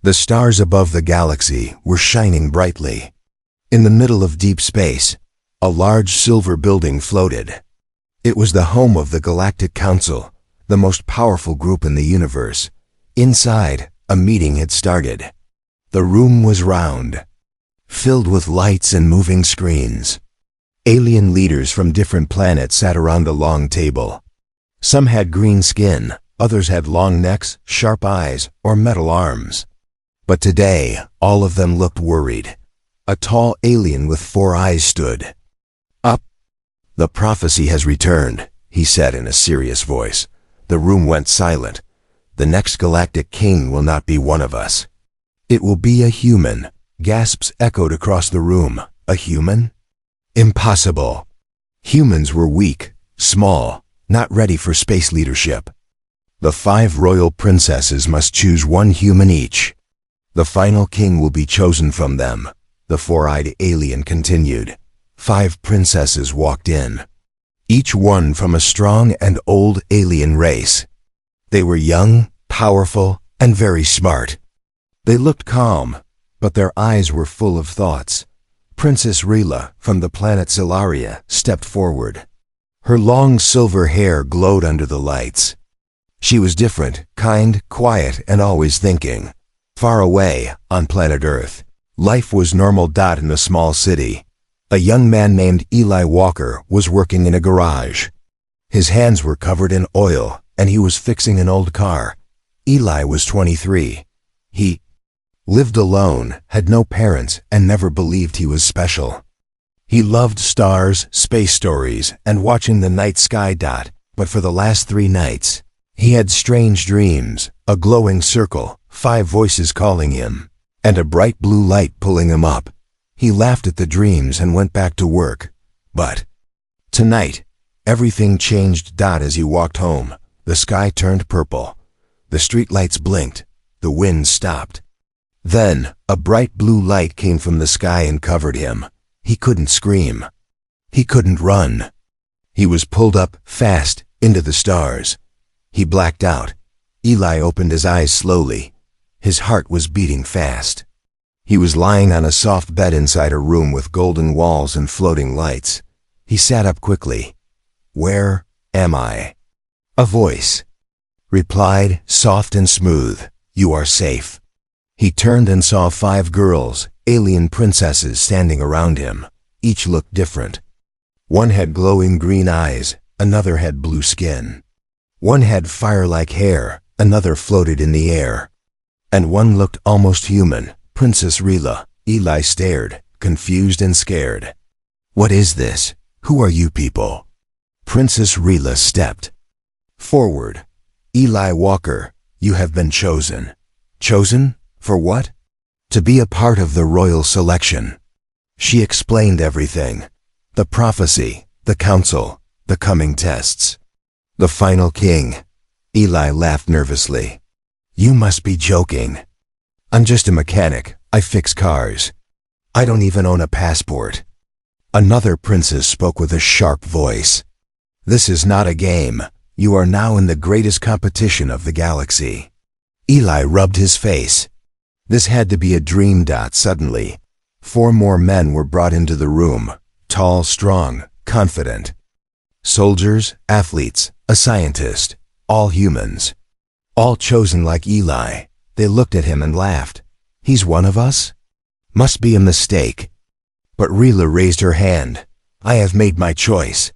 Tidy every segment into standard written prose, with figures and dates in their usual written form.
The stars above the galaxy were shining brightly. In the middle of deep space, a large silver building floated. It was the home of the Galactic Council, the most powerful group in the universe. Inside, a meeting had started. The room was round, filled with lights and moving screens. Alien leaders from different planets sat around a long table. Some had green skin, others had long necks, sharp eyes, or metal arms. But today, all of them looked worried. A tall alien with 4 eyes stood up. "The prophecy has returned," he said in a serious voice. The room went silent. "The next galactic king will not be one of us. It will be a human." Gasps echoed across the room. A human? Impossible. Humans were weak, small, not ready for space leadership. The 5 royal princesses must choose one human each. The final king will be chosen from them, the 4-eyed alien continued. 5 princesses walked in, each one from a strong and old alien race. They were young, powerful, and very smart. They looked calm, but their eyes were full of thoughts. Princess Rila, from the planet Zilaria, stepped forward. Her long silver hair glowed under the lights. She was different, kind, quiet, and always thinking. Far away, on planet Earth, life was normal. In a small city, a young man named Eli Walker was working in a garage. His hands were covered in oil, and he was fixing an old car. Eli was 23. He lived alone, had no parents, and never believed he was special. He loved stars, space stories, and watching the night sky. But for the last 3 nights, he had strange dreams, a glowing circle, 5 voices calling him, and a bright blue light pulling him up. He laughed at the dreams and went back to work. But tonight, everything changed. As he walked home, the sky turned purple. The streetlights blinked. The wind stopped. Then, a bright blue light came from the sky and covered him. He couldn't scream. He couldn't run. He was pulled up, fast, into the stars. He blacked out. Eli opened his eyes slowly. His heart was beating fast. He was lying on a soft bed inside a room with golden walls and floating lights. He sat up quickly. "Where am I?" A voice replied, soft and smooth, "You are safe." He turned and saw 5 girls, alien princesses, standing around him. Each looked different. One had glowing green eyes, another had blue skin. One had fire-like hair, another floated in the air. And one looked almost human, Princess Rila. Eli stared, confused and scared. "What is this? Who are you people?" Princess Rila stepped forward. "Eli Walker, you have been chosen." "Chosen? For what?" "To be a part of the royal selection." She explained everything. The prophecy, the council, the coming tests. "The final king." Eli laughed nervously. "You must be joking." "I'm just a mechanic. I fix cars. I don't even own a passport." Another princess spoke with a sharp voice. "This is not a game. You are now in the greatest competition of the galaxy." Eli rubbed his face. This had to be a dream. Suddenly, 4 more men were brought into the room, tall, strong, confident. Soldiers, athletes, a scientist, all humans. All chosen like Eli. They looked at him and laughed. "He's one of us? Must be a mistake." But Rila raised her hand. "I have made my choice.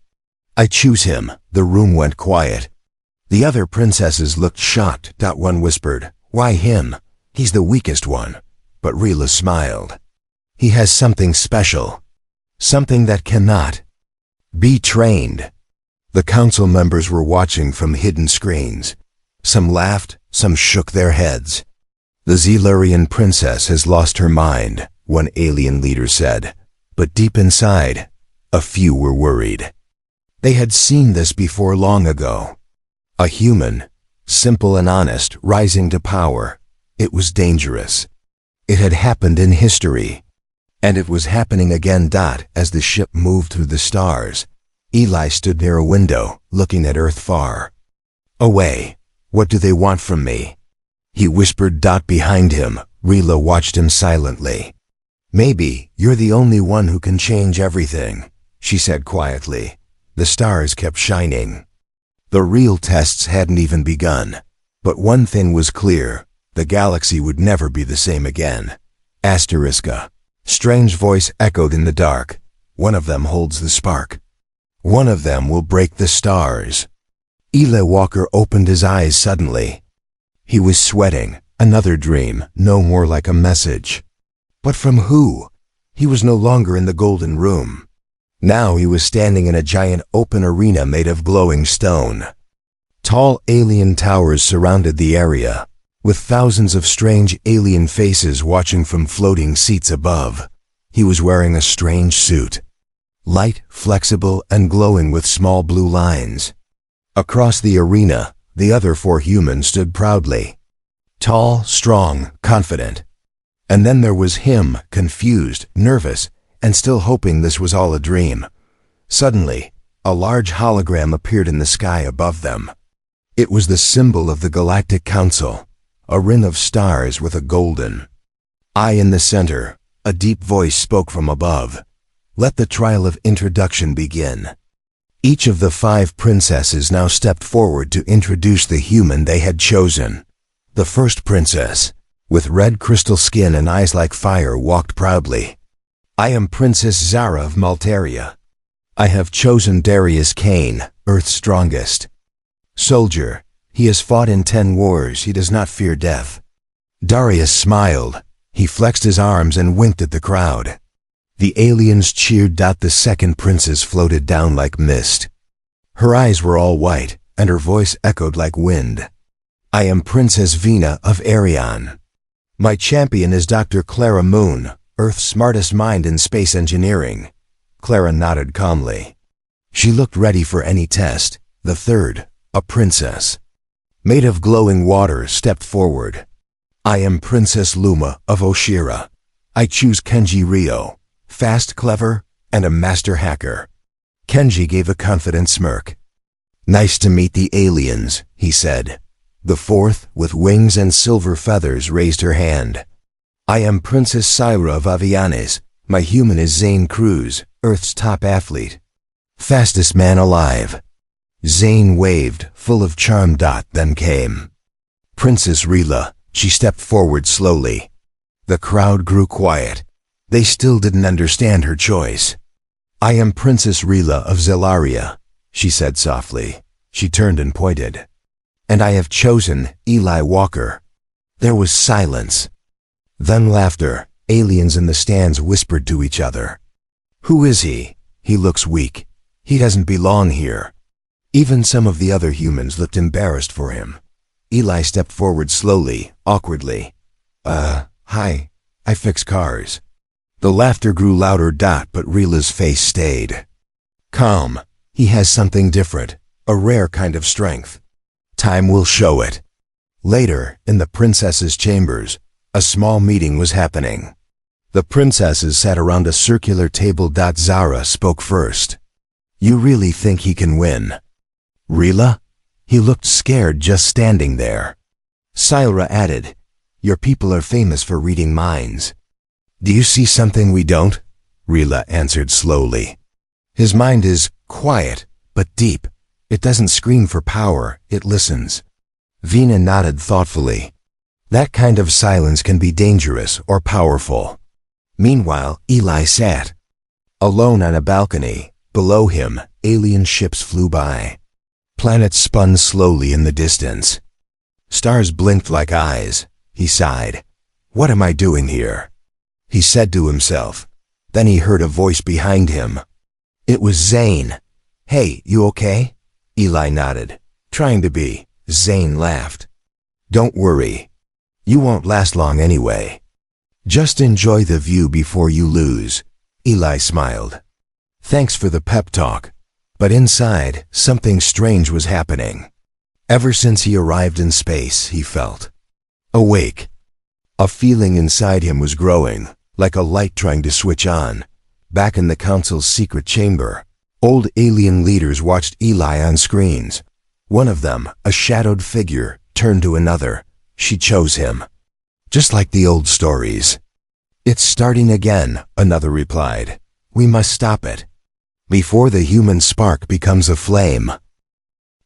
I choose him." The room went quiet. The other princesses looked shocked. One whispered, "Why him? He's the weakest one." But Rila smiled. "He has something special. Something that cannot be trained." The council members were watching from hidden screens. Some laughed, some shook their heads. "The Zilarian princess has lost her mind," one alien leader said. But deep inside, a few were worried. They had seen this before long ago. A human, simple and honest, rising to power. It was dangerous. It had happened in history. And it was happening again. As the ship moved through the stars, Eli stood near a window, looking at Earth far away. "What do they want from me?" he whispered. Behind him, Rila watched him silently. Maybe you're the only one who can change everything, she said quietly. The stars kept shining. The real tests hadn't even begun. But one thing was clear, the galaxy would never be the same again. Asteriska. Strange voice echoed in the dark. One of them holds the spark. One of them will break the stars. Eli Walker opened his eyes suddenly. He was sweating. Another dream, no more like a message. But from who? He was no longer in the golden room. Now he was standing in a giant open arena made of glowing stone. Tall alien towers surrounded the area, with thousands of strange alien faces watching from floating seats above. He was wearing a strange suit. Light, flexible, and glowing with small blue lines. Across the arena, the other 4 humans stood proudly. Tall, strong, confident. And then there was him, confused, nervous, and still hoping this was all a dream. Suddenly, a large hologram appeared in the sky above them. It was the symbol of the Galactic Council, a ring of stars with a golden eye in the center. A deep voice spoke from above. Let the trial of introduction begin. Each of the 5 princesses now stepped forward to introduce the human they had chosen. The first princess, with red crystal skin and eyes like fire, walked proudly. I am Princess Zara of Maltaria. I have chosen Darius Kane, Earth's strongest soldier. He has fought in 10 wars. He does not fear death. Darius smiled. He flexed his arms and winked at the crowd. The aliens cheered. The second princess floated down like mist. Her eyes were all white, and her voice echoed like wind. I am Princess Vina of Arion. My champion is Dr. Clara Moon, Earth's smartest mind in space engineering. Clara nodded calmly. She looked ready for any test. The third, a princess, made of glowing water, stepped forward. I am Princess Luma of Oshira. I choose Kenji Ryo, fast, clever, and a master hacker. Kenji gave a confident smirk. Nice to meet the aliens, he said. The fourth, with wings and silver feathers, raised her hand. I am Princess Syra of Avianes. My human is Zane Cruz, Earth's top athlete. Fastest man alive. Zane waved, full of charm. Then came Princess Rila. She stepped forward slowly. The crowd grew quiet. They still didn't understand her choice. I am Princess Rila of Zelaria, she said softly. She turned and pointed. And I have chosen Eli Walker. There was silence. Then laughter. Aliens in the stands whispered to each other. Who is he? He looks weak. He doesn't belong here. Even some of the other humans looked embarrassed for him. Eli stepped forward slowly, awkwardly. Hi. I fix cars. The laughter grew louder. But Rila's face stayed calm. He has something different, a rare kind of strength. Time will show it. Later, in the princesses' chambers, a small meeting was happening. The princesses sat around a circular table. Zara spoke first. You really think he can win? Rila? He looked scared just standing there. Syra added, your people are famous for reading minds. Do you see something we don't? Rila answered slowly. His mind is quiet, but deep. It doesn't scream for power, it listens. Vina nodded thoughtfully. That kind of silence can be dangerous or powerful. Meanwhile, Eli sat alone on a balcony. Below him, alien ships flew by. Planets spun slowly in the distance. Stars blinked like eyes. He sighed. What am I doing here? He said to himself. Then he heard a voice behind him. It was Zane. Hey, you okay? Eli nodded. Trying to be. Zane laughed. Don't worry. You won't last long anyway. Just enjoy the view before you lose. Eli smiled. Thanks for the pep talk. But inside, something strange was happening. Ever since he arrived in space, he felt awake. A feeling inside him was growing, like a light trying to switch on. Back in the council's secret chamber, old alien leaders watched Eli on screens. One of them, a shadowed figure, turned to another. She chose him. Just like the old stories. It's starting again, another replied. We must stop it. Before the human spark becomes a flame.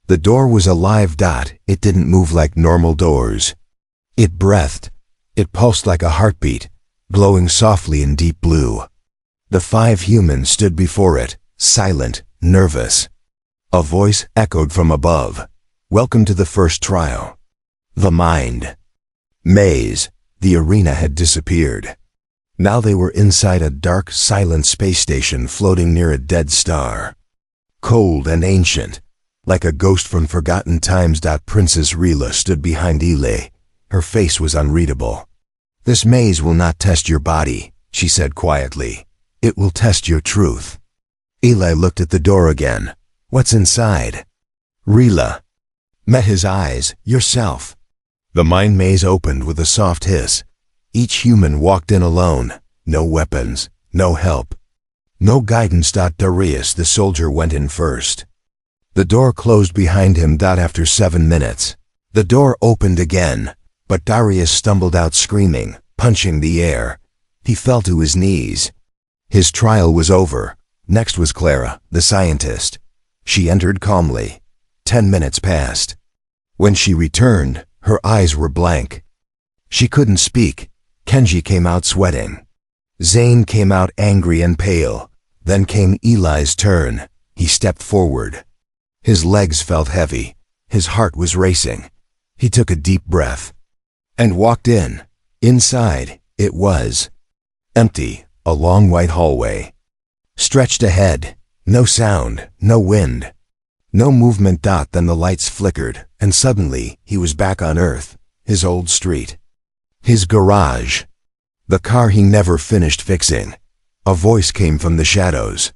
The door was a live dot. It didn't move like normal doors. It breathed. It pulsed like a heartbeat, glowing softly in deep blue. The 5 humans stood before it, silent, nervous. A voice echoed from above. Welcome to the first trial. The mind. Maze. The arena had disappeared. Now they were inside a dark, silent space station floating near a dead star. Cold and ancient, like a ghost from forgotten times. Princess Rila stood behind Ile. Her face was unreadable. This maze will not test your body, she said quietly. It will test your truth. Eli looked at the door again. What's inside? Rila met his eyes. Yourself. The mind maze opened with a soft hiss. Each human walked in alone. No weapons, no help, no guidance. Darius the soldier went in first. The door closed behind him. After 7 minutes, the door opened again, but Darius stumbled out screaming, punching the air. He fell to his knees. His trial was over. Next was Clara, the scientist. She entered calmly. 10 minutes passed. When she returned, her eyes were blank. She couldn't speak. Kenji came out sweating. Zane came out angry and pale. Then came Eli's turn. He stepped forward. His legs felt heavy. His heart was racing. He took a deep breath and walked in. Inside, it was empty, a long white hallway. Stretched ahead, no sound, no wind, no movement. Then the lights flickered, and suddenly he was back on Earth, his old street. His garage. The car he never finished fixing. A voice came from the shadows.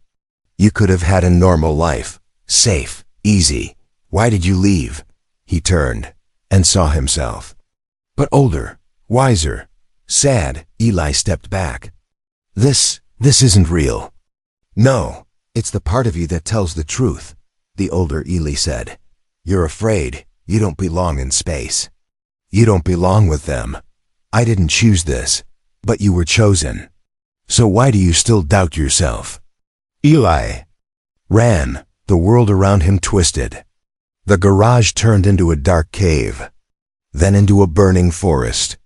You could have had a normal life. Safe, easy. Why did you leave? He turned and saw himself. But older, wiser, sad. Eli stepped back. This isn't real. No, it's the part of you that tells the truth, the older Eli said. You're afraid. You don't belong in space. You don't belong with them. I didn't choose this, but you were chosen. So why do you still doubt yourself? Eli ran. The world around him twisted. The garage turned into a dark cave, then into a burning forest,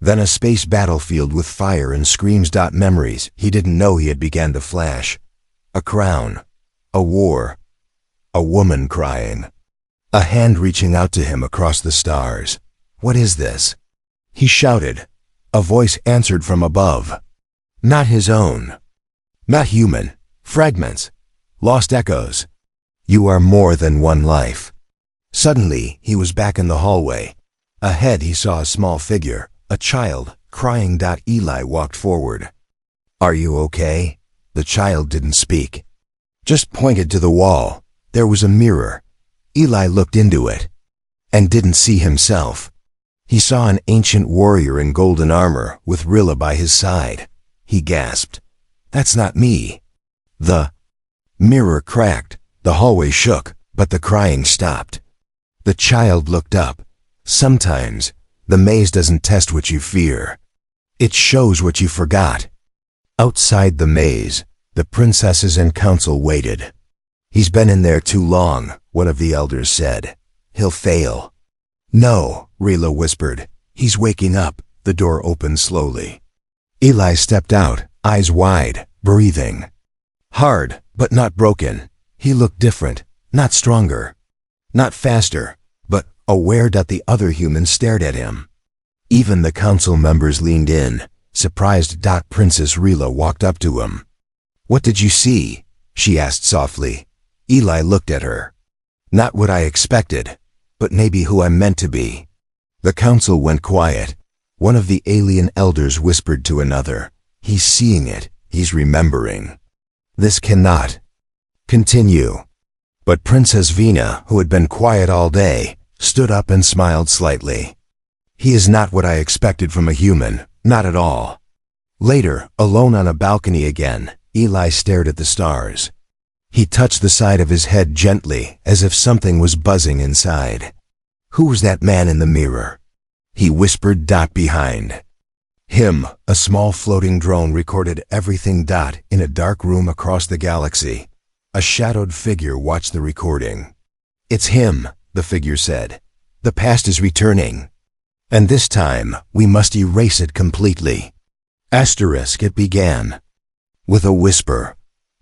then a space battlefield with fire and screams. Memories he didn't know he had began to flash. A crown, a war, a woman crying, a hand reaching out to him across the stars. What is this? He shouted. A voice answered from above. Not his own. Not human. Fragments. Lost echoes. You are more than one life. Suddenly, he was back in the hallway. Ahead he saw a small figure, a child, crying. Eli walked forward. Are you okay? The child didn't speak. Just pointed to the wall. There was a mirror. Eli looked into it and didn't see himself. He saw an ancient warrior in golden armor with Rilla by his side. He gasped. That's not me. The mirror cracked. The hallway shook, but the crying stopped. The child looked up. Sometimes, the maze doesn't test what you fear. It shows what you forgot. Outside the maze, the princesses and council waited. He's been in there too long, one of the elders said. He'll fail. No, Rila whispered. He's waking up. The door opened slowly. Eli stepped out, eyes wide, breathing hard, but not broken. He looked different, not stronger, not faster, but aware that the other humans stared at him. Even the council members leaned in, surprised. Princess Rila walked up to him. What did you see? She asked softly. Eli looked at her. Not what I expected, but maybe who I'm meant to be. The council went quiet. One of the alien elders whispered to another. He's seeing it. He's remembering. This cannot continue. But Princess Vina, who had been quiet all day, stood up and smiled slightly. He is not what I expected from a human, not at all. Later, alone on a balcony again, Eli stared at the stars. He touched the side of his head gently, as if something was buzzing inside. Who was that man in the mirror? he whispered. Behind him, a small floating drone recorded everything. In a dark room across the galaxy, a shadowed figure watched the recording. It's him, the figure said. The past is returning. And this time, we must erase it completely. It began. With a whisper,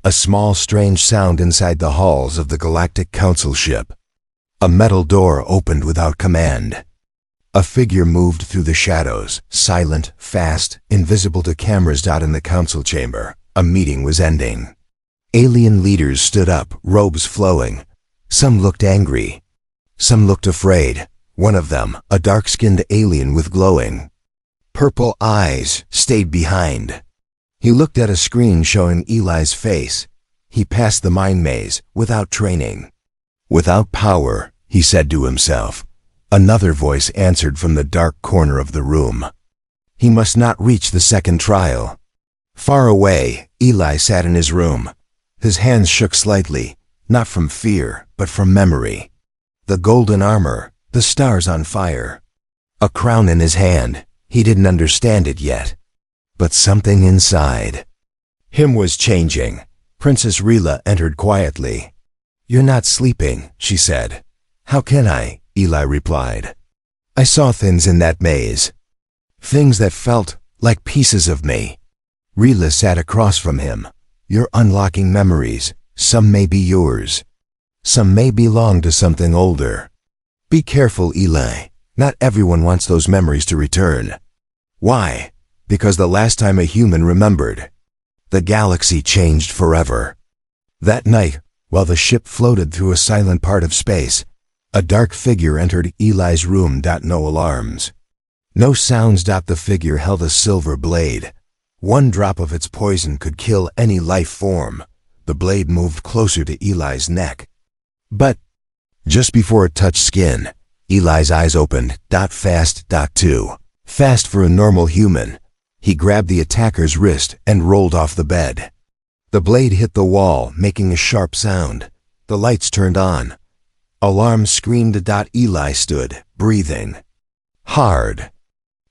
a small strange sound inside the halls of the Galactic Council ship. A metal door opened without command. A figure moved through the shadows, silent, fast, invisible to cameras. In the council chamber, a meeting was ending. Alien leaders stood up, robes flowing. Some looked angry. Some looked afraid. One of them, a dark-skinned alien with glowing purple eyes, stayed behind. He looked at a screen showing Eli's face. He passed the mind maze without training. Without power, he said to himself. Another voice answered from the dark corner of the room. He must not reach the second trial. Far away, Eli sat in his room. His hands shook slightly, not from fear, but from memory. The golden armor, the stars on fire. A crown in his hand. He didn't understand it yet. But something inside him was changing. Princess Rila entered quietly. "You're not sleeping," she said. "How can I?" Eli replied. "I saw things in that maze. Things that felt like pieces of me." Rila sat across from him. "You're unlocking memories. Some may be yours. Some may belong to something older. Be careful, Eli. Not everyone wants those memories to return." "Why?" "Because the last time a human remembered, the galaxy changed forever." That night, while the ship floated through a silent part of space, a dark figure entered Eli's room. No alarms. No sounds. The figure held a silver blade. One drop of its poison could kill any life form. The blade moved closer to Eli's neck. But just before it touched skin, Eli's eyes opened. Fast. Too fast for a normal human. He grabbed the attacker's wrist and rolled off the bed. The blade hit the wall, making a sharp sound. The lights turned on. Alarm screamed. Eli stood, breathing hard.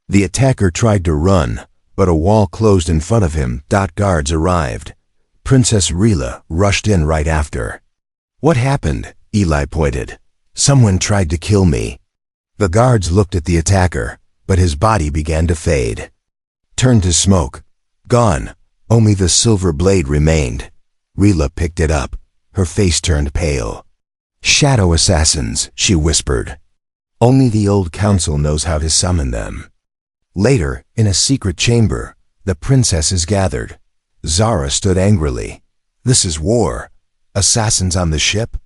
The attacker tried to run, but a wall closed in front of him. Guards arrived. Princess Rila rushed in right after. "What happened?" Eli pointed. "Someone tried to kill me." The guards looked at the attacker, but his body began to fade. Turned to smoke. Gone. Only the silver blade remained. Rila picked it up. Her face turned pale. "Shadow assassins," she whispered. "Only the old council knows how to summon them." Later, in a secret chamber, the princesses gathered. Zara stood angrily. "This is war. Assassins on the ship?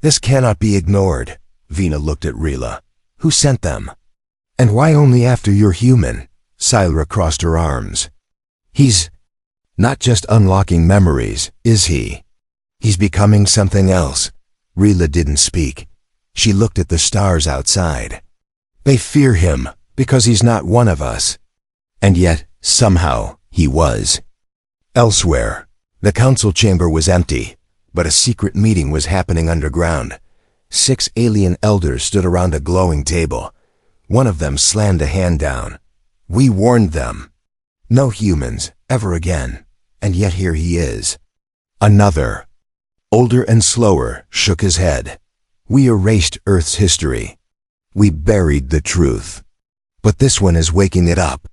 This cannot be ignored." Vina looked at Rila. "Who sent them? And why only after you're human?" Syra crossed her arms. "He's not just unlocking memories, is he? He's becoming something else." Rila didn't speak. She looked at the stars outside. "They fear him because he's not one of us." And yet, somehow, he was. Elsewhere, the council chamber was empty, but a secret meeting was happening underground. 6 alien elders stood around a glowing table. One of them slammed a hand down. "We warned them. No humans, ever again. And yet here he is." Another, older and slower, shook his head. "We erased Earth's history. We buried the truth. But this one is waking it up."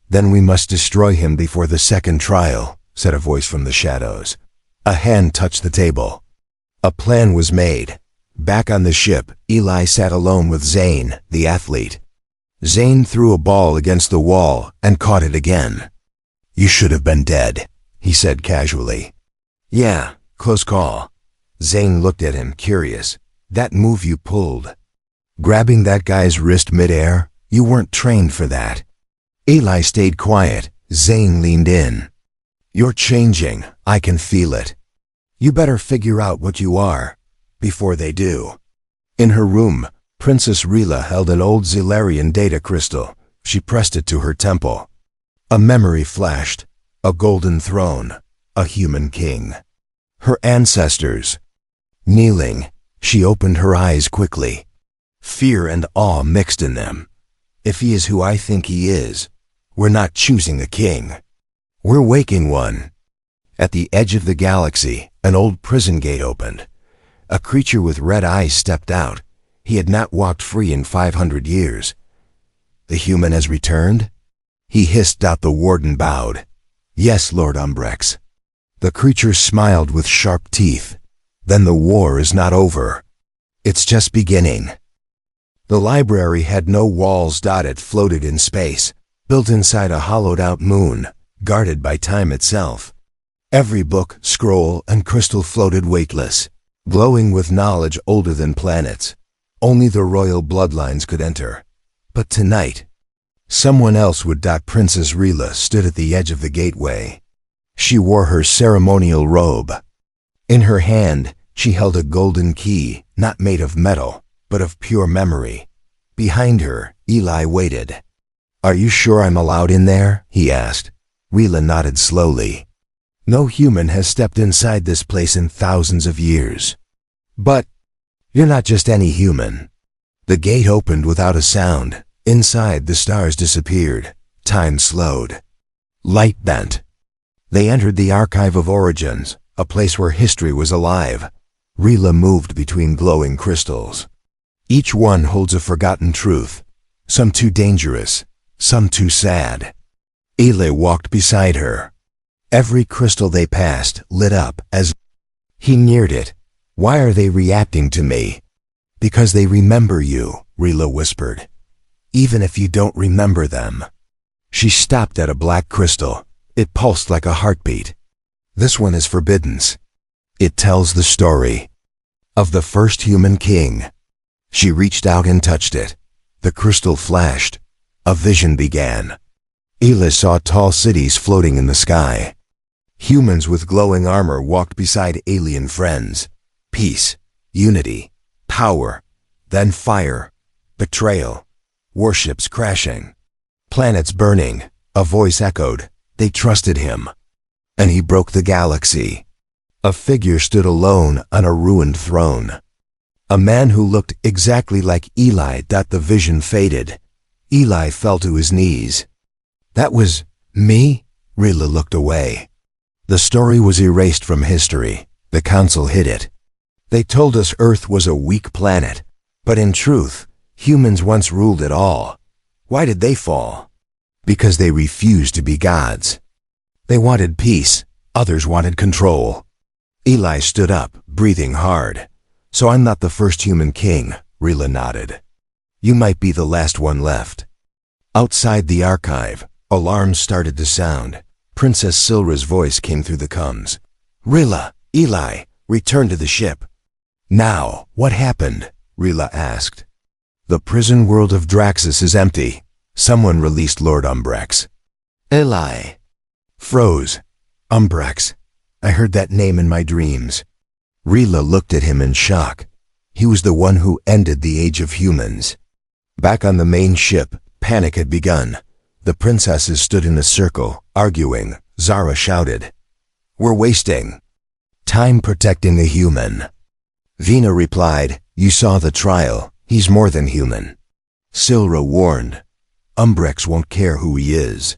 "Then we must destroy him before the second trial," said a voice from the shadows. A hand touched the table. A plan was made. Back on the ship, Eli sat alone with Zane, the athlete. Zane threw a ball against the wall and caught it again. "You should have been dead," he said casually. "Yeah, close call." Zane looked at him, curious. "That move you pulled, grabbing that guy's wrist midair, you weren't trained for that." Eli stayed quiet. Zane leaned in. "You're changing. I can feel it. You better figure out what you are before they do." In her room, Princess Rila held an old Zilarian data crystal. She pressed it to her temple. A memory flashed. A golden throne. A human king. Her ancestors. Kneeling, she opened her eyes quickly. Fear and awe mixed in them. If he is who I think he is, we're not choosing a king. We're waking one. At the edge of the galaxy, an old prison gate opened. A creature with red eyes stepped out. He had not walked free in 500 years. The human has returned? He hissed out. The warden bowed. Yes, Lord Umbrex. The creature smiled with sharp teeth. Then the war is not over. It's just beginning. The library had no walls. It floated in space, built inside a hollowed-out moon, guarded by time itself. Every book, scroll, and crystal floated weightless, glowing with knowledge older than planets. Only the royal bloodlines could enter. But tonight, someone else would. Princess Rila stood at the edge of the gateway. She wore her ceremonial robe. In her hand, she held a golden key, not made of metal, but of pure memory. Behind her, Eli waited. Are you sure I'm allowed in there? He asked. Rila nodded slowly. No human has stepped inside this place in thousands of years. But you're not just any human. The gate opened without a sound. Inside, the stars disappeared. Time slowed. Light bent. They entered the Archive of Origins, a place where history was alive. Rila moved between glowing crystals. Each one holds a forgotten truth, some too dangerous, some too sad. Eli walked beside her. Every crystal they passed lit up as he neared it. Why are they reacting to me? Because they remember you, Rila whispered. Even if you don't remember them. She stopped at a black crystal. It pulsed like a heartbeat. This one is forbiddance. It tells the story of the first human king. She reached out and touched it. The crystal flashed. A vision began. Eli saw tall cities floating in the sky. Humans with glowing armor walked beside alien friends. Peace, unity, power, then fire, betrayal, warships crashing, planets burning. A voice echoed. They trusted him. And he broke the galaxy. A figure stood alone on a ruined throne. A man who looked exactly like Eli. The vision faded. Eli fell to his knees. That was me? Rila looked away. The story was erased from history. The council hid it. They told us Earth was a weak planet. But in truth, humans once ruled it all. Why did they fall? Because they refused to be gods. They wanted peace. Others wanted control. Eli stood up, breathing hard. So I'm not the first human king, Rila nodded. You might be the last one left. Outside the archive, alarms started to sound. Princess Silra's voice came through the comms. Rila, Eli, return to the ship. Now, what happened? Rila asked. The prison world of Draxus is empty. Someone released Lord Umbrex. Eli froze. Umbrex. I heard that name in my dreams. Rila looked at him in shock. He was the one who ended the age of humans. Back on the main ship, panic had begun. The princesses stood in a circle, arguing. Zara shouted, We're wasting time protecting a human. Vina replied, You saw the trial. He's more than human. Silra warned, Umbrex won't care who he is.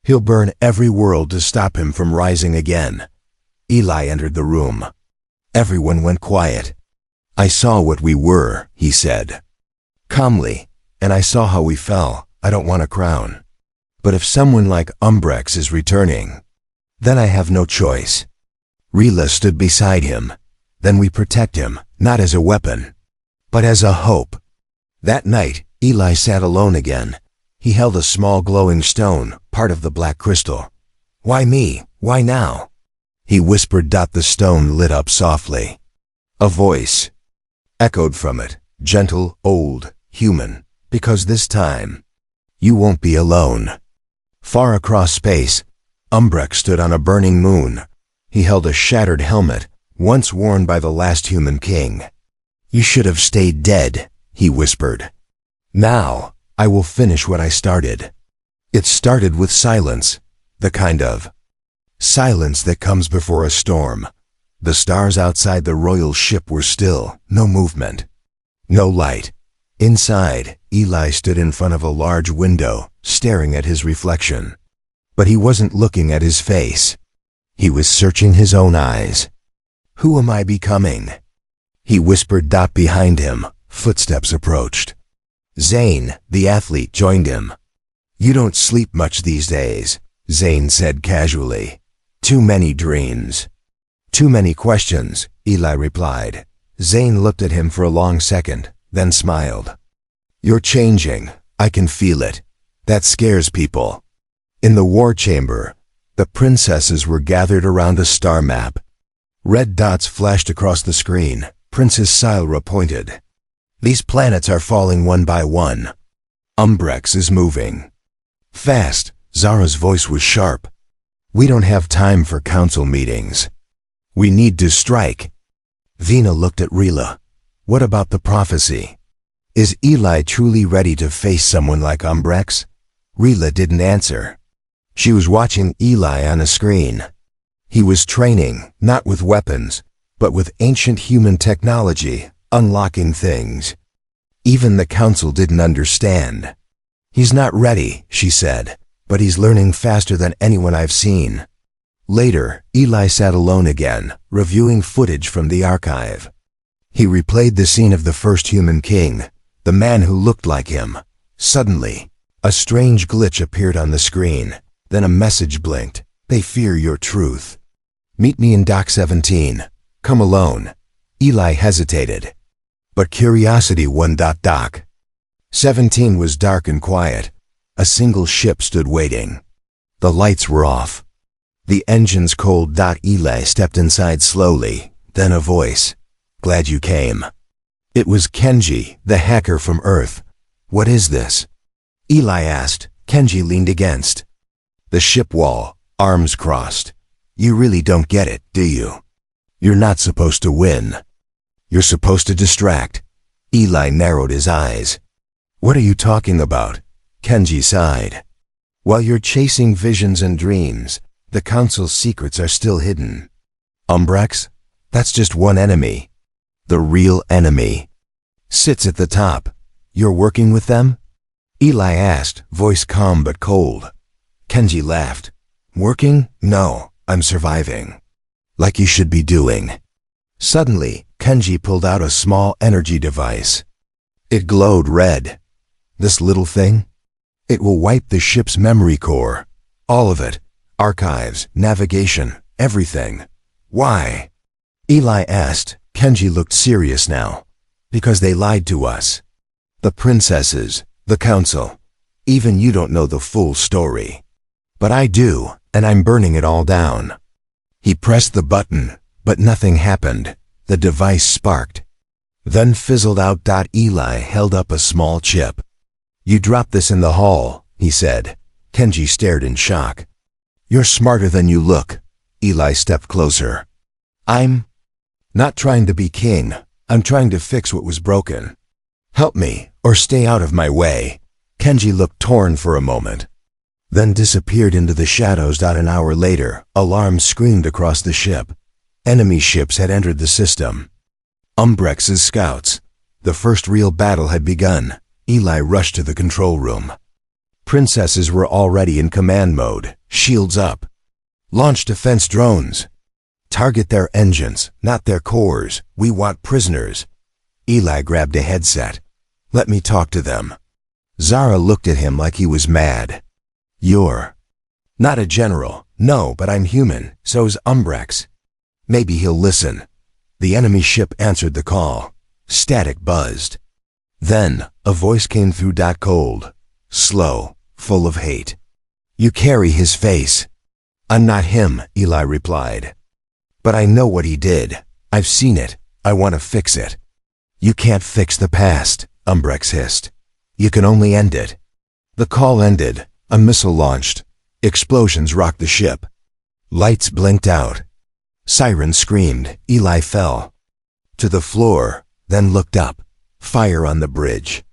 He'll burn every world to stop him from rising again. Eli entered the room. Everyone went quiet. I saw what we were, he said. Calmly, and I saw how we fell. I don't want a crown. But if someone like Umbrex is returning, then I have no choice. Rila stood beside him. Then we protect him, not as a weapon, but as a hope. That night, Eli sat alone again. He held a small glowing stone, part of the black crystal. Why me? Why now? He whispered. The stone lit up softly. A voice echoed from it, gentle, old, human. Because this time, you won't be alone. Far across space, Umbrex stood on a burning moon. He held a shattered helmet, once worn by the last human king. You should have stayed dead, he whispered. Now, I will finish what I started. It started with silence, the kind of silence that comes before a storm. The stars outside the royal ship were still, no movement, no light. Inside, Eli stood in front of a large window, staring at his reflection. But he wasn't looking at his face. He was searching his own eyes. "Who am I becoming?" he whispered. Behind him, footsteps approached. Zane, the athlete, joined him. "You don't sleep much these days," Zane said casually. "Too many dreams." "Too many questions," Eli replied. Zane looked at him for a long second, then smiled. "You're changing. I can feel it. That scares people." In the war chamber, the princesses were gathered around a star map. Red dots flashed across the screen. Princess Sylra pointed. "These planets are falling one by one. Umbrex is moving." "Fast," Zara's voice was sharp. "We don't have time for council meetings. We need to strike." Vina looked at Rila. "What about the prophecy? Is Eli truly ready to face someone like Umbrex?" Rila didn't answer. She was watching Eli on a screen. He was training, not with weapons, but with ancient human technology, unlocking things. Even the council didn't understand. "He's not ready," she said, "but he's learning faster than anyone I've seen." Later, Eli sat alone again, reviewing footage from the archive. He replayed the scene of the first human king, the man who looked like him. Suddenly, a strange glitch appeared on the screen. Then a message blinked. "They fear your truth. Meet me in Dock 17. Come alone." Eli hesitated. But curiosity won. Dock 17 was dark and quiet. A single ship stood waiting. The lights were off. The engines cold. Eli stepped inside slowly, then a voice. "Glad you came." It was Kenji, the hacker from Earth. "What is this?" Eli asked. Kenji leaned against the ship wall, arms crossed. "You really don't get it, do you? You're not supposed to win. You're supposed to distract." Eli narrowed his eyes. "What are you talking about?" Kenji sighed. "While you're chasing visions and dreams, the council's secrets are still hidden. Umbrex? That's just one enemy. The real enemy sits at the top. You're working with them?" Eli asked, voice calm but cold. Kenji laughed. "Working? No, I'm surviving. Like you should be doing." Suddenly, Kenji pulled out a small energy device. It glowed red. "This little thing? It will wipe the ship's memory core. All of it. Archives, navigation, everything." "Why?" Eli asked. Kenji looked serious now. "Because they lied to us. The princesses, the council. Even you don't know the full story. But I do, and I'm burning it all down." He pressed the button, but nothing happened. The device sparked, then fizzled out. Eli held up a small chip. "You dropped this in the hall," he said. Kenji stared in shock. "You're smarter than you look." Eli stepped closer. "I'm not trying to be king. I'm trying to fix what was broken. Help me, or stay out of my way." Kenji looked torn for a moment, then disappeared into the shadows. An hour later, alarms screamed across the ship. Enemy ships had entered the system. Umbrex's scouts. The first real battle had begun. Eli rushed to the control room. Princesses were already in command mode, shields up. "Launch defense drones. Target their engines, not their cores. We want prisoners." Eli grabbed a headset. "Let me talk to them." Zara looked at him like he was mad. "You're not a general." "No, but I'm human. So's Umbrex. Maybe he'll listen." The enemy ship answered the call. Static buzzed. Then, a voice came through. Cold, slow, full of hate. "You carry his face." "I'm not him," Eli replied. "But I know what he did. I've seen it. I want to fix it." "You can't fix the past," Umbrex hissed. "You can only end it." The call ended. A missile launched. Explosions rocked the ship. Lights blinked out. Sirens screamed. Eli fell to the floor, then looked up. Fire on the bridge.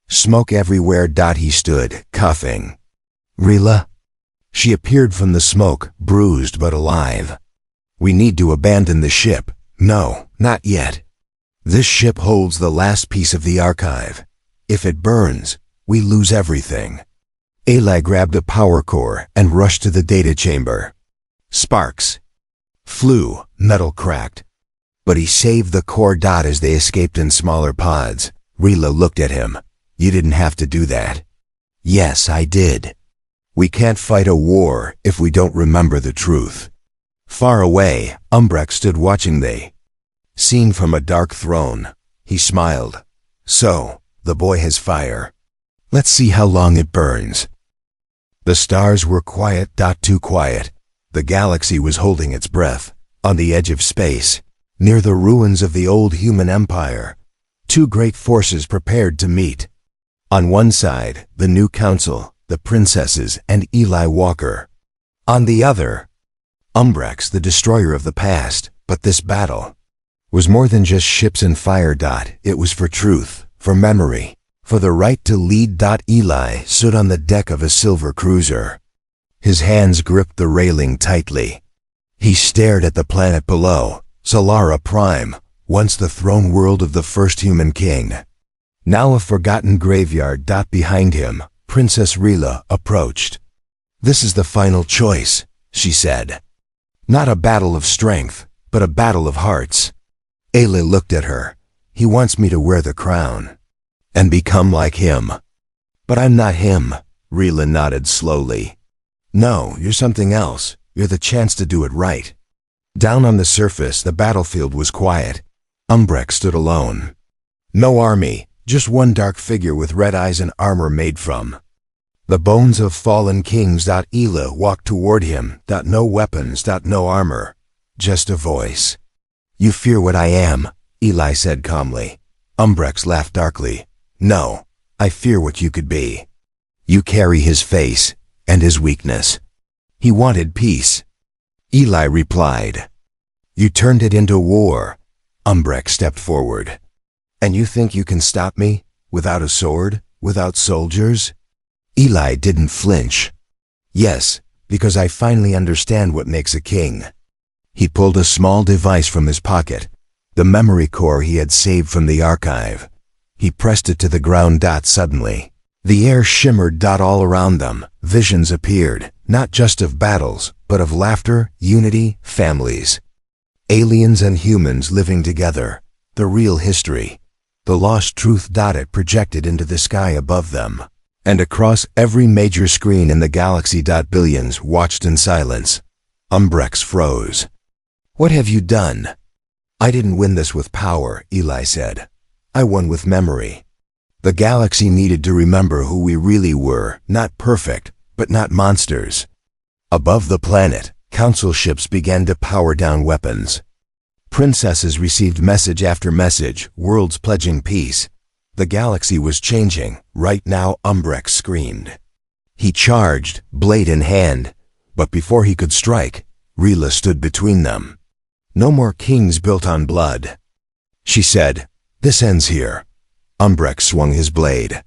Smoke everywhere. He stood, coughing. "Rila?" She appeared from the smoke, bruised but alive. "We need to abandon the ship." "No, not yet. This ship holds the last piece of the archive. If it burns, we lose everything. Eli grabbed a power core and rushed to the data chamber. Sparks flew, metal cracked. But he saved the core. As they escaped in smaller pods, Rila looked at him. You didn't have to do that. Yes, I did. We can't fight a war if we don't remember the truth. Far away, Umbrex stood watching the scene from a dark throne. He smiled. So, the boy has fire. Let's see how long it burns. The stars were quiet. Too quiet. The galaxy was holding its breath, on the edge of space, near the ruins of the old human empire. Two great forces prepared to meet. On one side, the new council, the princesses, and Eli Walker. On the other, Umbrex, the destroyer of the past. But this battle was more than just ships and fire. It was for truth, for memory, for the right to lead. Eli stood on the deck of a silver cruiser. His hands gripped the railing tightly. He stared at the planet below, Solara Prime, once the throne world of the first human king. Now a forgotten graveyard. Behind him, Princess Rila approached. This is the final choice, she said. Not a battle of strength, but a battle of hearts. Eli looked at her. He wants me to wear the crown and become like him. But I'm not him, Rila nodded slowly. No, you're something else. You're the chance to do it right. Down on the surface, the battlefield was quiet. Umbrex stood alone. No army, just one dark figure with red eyes and armor made from the bones of fallen kings. Eli walked toward him. No weapons. No armor. Just a voice. You fear what I am, Eli said calmly. Umbrex laughed darkly. No, I fear what you could be. You carry his face and his weakness. He wanted peace. Eli replied. You turned it into war. Umbrex stepped forward. And you think you can stop me? Without a sword? Without soldiers? Eli didn't flinch. Yes, because I finally understand what makes a king. He pulled a small device from his pocket, the memory core he had saved from the archive. He pressed it to the ground. Suddenly, the air shimmered. All around them, visions appeared, not just of battles, but of laughter, unity, families. Aliens and humans living together. The real history. The lost truth. It projected into the sky above them, and across every major screen in the galaxy. Billions watched in silence. Umbrex froze. What have you done? I didn't win this with power, Eli said. I won with memory. The galaxy needed to remember who we really were, not perfect, but not monsters. Above the planet, council ships began to power down weapons. Princesses received message after message, worlds pledging peace. The galaxy was changing. Right now, Umbrex screamed. He charged, blade in hand, but before he could strike, Rila stood between them. No more kings built on blood. She said, this ends here. Umbrex swung his blade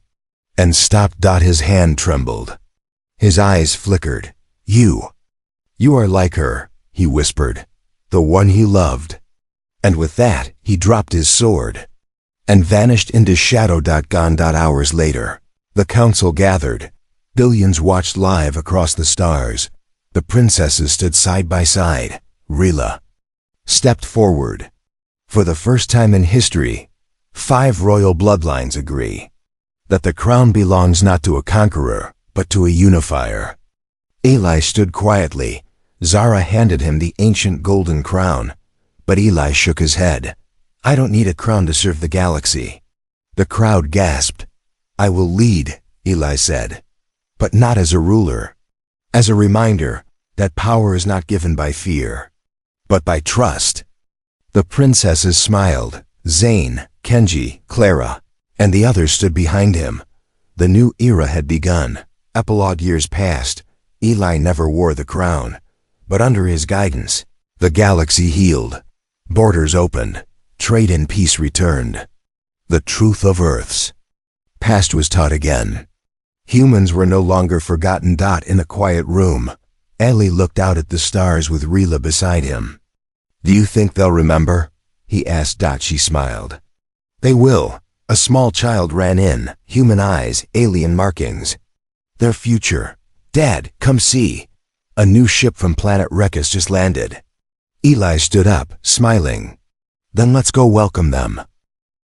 and stopped. His hand trembled. His eyes flickered. You are like her, he whispered, the one he loved. And with that, he dropped his sword and vanished into shadow. Gone. Hours later, the council gathered. Billions watched live across the stars. The princesses stood side by side. Rila stepped forward. For the first time in history, 5 royal bloodlines agree that the crown belongs not to a conqueror, but to a unifier. Eli stood quietly. Zara handed him the ancient golden crown, but Eli shook his head. I don't need a crown to serve the galaxy. The crowd gasped. I will lead, Eli said, but not as a ruler. As a reminder that power is not given by fear, but by trust. The princesses smiled. Zane, Kenji, Clara, and the others stood behind him. The new era had begun. Epilogue years passed. Eli never wore the crown, but under his guidance, the galaxy healed. Borders opened. Trade and peace returned. The truth of Earth's past was taught again. Humans were no longer forgotten. In a quiet room, Eli looked out at the stars with Rila beside him. Do you think they'll remember? He asked. She smiled. They will. A small child ran in, human eyes, alien markings. Their future. Dad, come see. A new ship from planet Recus just landed. Eli stood up, smiling. Then let's go welcome them.